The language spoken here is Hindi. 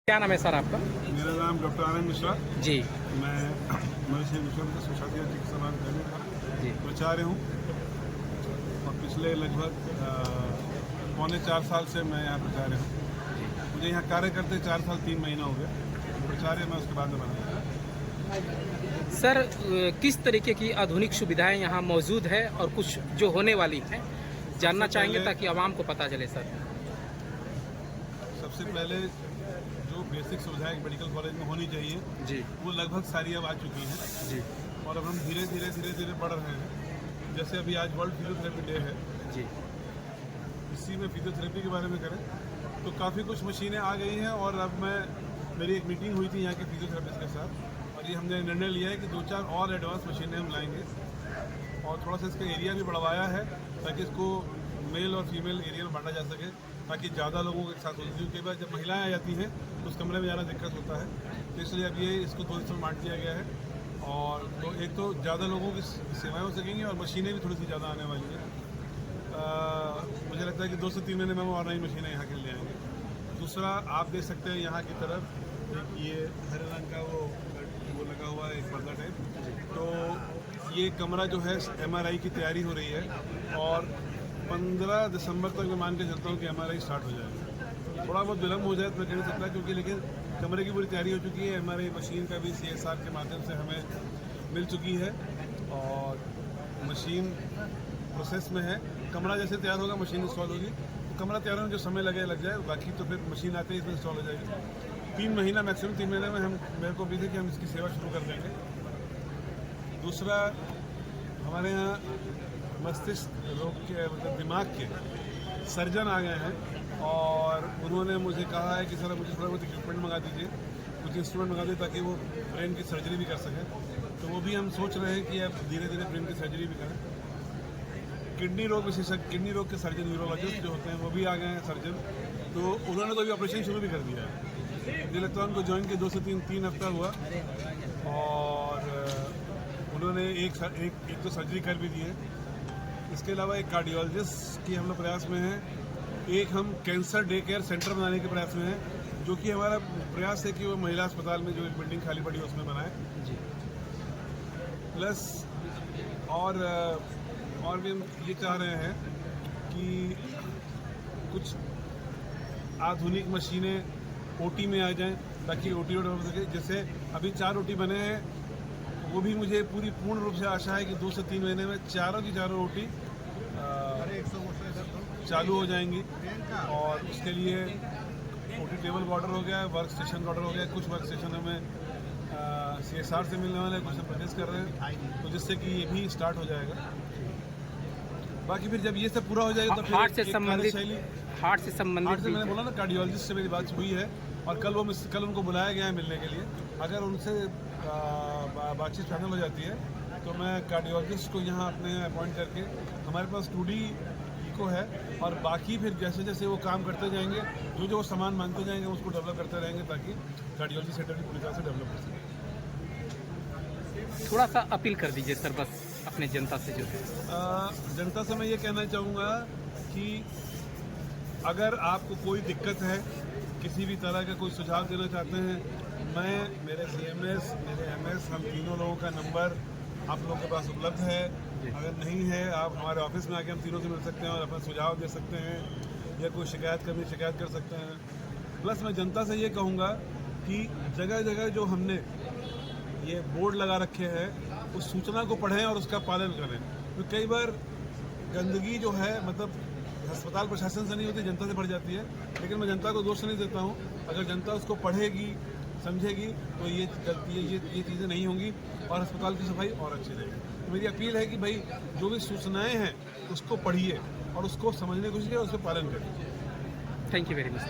क्या नाम है सर आपका? मेरा नाम डॉक्टर आनंद मिश्रा। जी मैं मनुष्य विश्वविद्यालय सुशासन चिकित्सा महाविद्यालय का जी प्राचार्य हूँ और पिछले लगभग 3.25 साल से मैं यहाँ प्राचार्य हूँ। मुझे यहाँ कार्य करते 4 साल 3 महीना हो गया। प्राचार्य मैं उसके बाद में बना। सर, किस तरीके की आधुनिक सुविधाएं यहाँ मौजूद है और कुछ जो होने वाली हैं जानना चाहेंगे ताकि आवाम को पता चले सर। सबसे पहले जो बेसिक सुविधाएं मेडिकल कॉलेज में होनी चाहिए जी वो लगभग सारी अब आ चुकी हैं जी और अब हम धीरे धीरे बढ़ रहे हैं। जैसे अभी आज वर्ल्ड फिजियोथेरेपी डे है, जी इसी में फिजियोथेरेपी के बारे में करें तो काफ़ी कुछ मशीनें आ गई हैं। और अब मेरी एक मीटिंग हुई थी यहाँ के फिजियोथेरेपिस्ट के साथ और ये हमने निर्णय लिया है कि 2-4 और एडवांस मशीनें हम लाएंगे और थोड़ा सा इसका एरिया भी बढ़वाया है ताकि इसको मेल और फीमेल एरिया में बांटा जा सके ताकि ज़्यादा लोगों के साथ हो। क्योंकि कई बार जब महिलाएं आ जाती हैं तो उस कमरे में जाना दिक्कत होता है, तो इसलिए अब ये इसको 2 हिस्सों में बांट दिया गया है। और तो एक तो ज़्यादा लोगों की सेवाएं हो सकेंगी और मशीनें भी थोड़ी सी ज़्यादा आने वाली हैं। मुझे लगता है कि 2 से 3 महीने में हम और नई मशीनें यहाँ के लिए आएंगे। दूसरा, आप देख सकते हैं यहाँ की तरफ एक ये हरे रंग का वो लगा हुआ है, एक पर्दा टाइप। तो ये कमरा जो है MRI की तैयारी हो रही है और 15 दिसंबर तक मैं मान के चलता हूँ कि MRI स्टार्ट हो जाएगा। थोड़ा बहुत विलम्ब हो जाए तो मैं कह नहीं सकता क्योंकि लेकिन कमरे की पूरी तैयारी हो चुकी है। MRI मशीन का भी CSR के माध्यम से हमें मिल चुकी है और मशीन प्रोसेस में है। कमरा जैसे तैयार होगा मशीन इंस्टॉल होगी, तो कमरा तैयार होने में जो समय लग जाए, बाकी तो फिर मशीन आते ही इसमें इंस्टॉल हो जाएगी। 3 महीना मैक्सिमम 3 महीने में हम मेरे को उम्मीद है कि हम इसकी सेवा शुरू कर देंगे। दूसरा, हमारे यहाँ मस्तिष्क रोग के मतलब दिमाग के सर्जन आ गए हैं और उन्होंने मुझे कहा है कि सर मुझे थोड़ा बहुत इक्विपमेंट मंगा दीजिए, कुछ इंस्ट्रूमेंट मंगा दीजिए ताकि वो ब्रेन की सर्जरी भी कर सकें। तो वो भी हम सोच रहे हैं कि अब धीरे धीरे ब्रेन की सर्जरी भी करें। किडनी रोग विशेषज्ञ, किडनी रोग के सर्जन, न्यूरोलॉजिस्ट जो होते हैं वो भी आ गए हैं सर्जन, तो उन्होंने तो अभी ऑपरेशन शुरू भी कर दिया है। मुझे लगता है उनको ज्वाइन के 2 से 3 हफ्ता हुआ और उन्होंने एक तो सर्जरी कर भी दी है। इसके अलावा एक कार्डियोलॉजिस्ट की हम लोग प्रयास में हैं। एक हम कैंसर डे केयर सेंटर बनाने के प्रयास में हैं, जो कि हमारा प्रयास है कि वो महिला अस्पताल में जो एक बिल्डिंग खाली पड़ी है उसमें बनाए। जी प्लस और भी हम ये चाह रहे हैं कि कुछ आधुनिक मशीनें OT में आ जाएं ताकि OT हो सके। जैसे अभी 4 OT बने हैं, वो भी मुझे पूर्ण रूप से आशा है कि 2 से 3 महीने में चारों की चारों OT चालू हो जाएंगी। और उसके लिए OT टेबल का ऑर्डर हो गया है, वर्क स्टेशन का ऑर्डर हो गया है। कुछ वर्क स्टेशन हमें CSR से मिलने वाले हैं, कुछ हम परचेज कर रहे हैं, तो जिससे कि ये भी स्टार्ट हो जाएगा। बाकी फिर जब ये सब पूरा हो जाएगा तो फिर हार्ट से संबंधित मैंने बोला ना, कार्डियोलॉजिस्ट से मेरी बात हुई है और कल उनको बुलाया गया है मिलने के लिए। अगर उनसे बातचीत फाइनल हो जाती है तो मैं कार्डियोलॉजिस्ट को यहाँ अपने अपॉइंट करके, हमारे पास 2D इको है और बाकी फिर जैसे जैसे वो काम करते जाएंगे, जो वो सामान मांगते जाएंगे उसको डेवलप करते रहेंगे ताकि कार्डियोलॉजी सेंटर भी पूरी तरह से डेवलप हो सके। थोड़ा सा अपील कर दीजिए सर बस अपने जनता से जो है। जनता से मैं ये कहना चाहूँगा कि अगर आपको कोई दिक्कत है, किसी भी तरह का कोई सुझाव देना चाहते हैं, मैं, मेरे CMS, मेरे MS, हम तीनों लोगों का नंबर आप लोगों के पास उपलब्ध है। अगर नहीं है, आप हमारे ऑफिस में आके हम तीनों से मिल सकते हैं और अपना सुझाव दे सकते हैं या कोई शिकायत कर सकते हैं। प्लस मैं जनता से ये कहूँगा कि जगह जगह जो हमने ये बोर्ड लगा रखे हैं उस सूचना को पढ़ें और उसका पालन करें। तो कई बार गंदगी जो है मतलब अस्पताल प्रशासन से नहीं होती, जनता से बढ़ जाती है। लेकिन मैं जनता को दोष नहीं देता हूँ, अगर जनता उसको पढ़ेगी, समझेगी तो ये गलती ये चीज़ें नहीं होंगी और अस्पताल की सफाई और अच्छी रहेगी। तो मेरी अपील है कि भाई जो भी सूचनाएं हैं उसको पढ़िए और उसको समझने की कोशिश करिए और उसका पालन करिए। Thank you very much.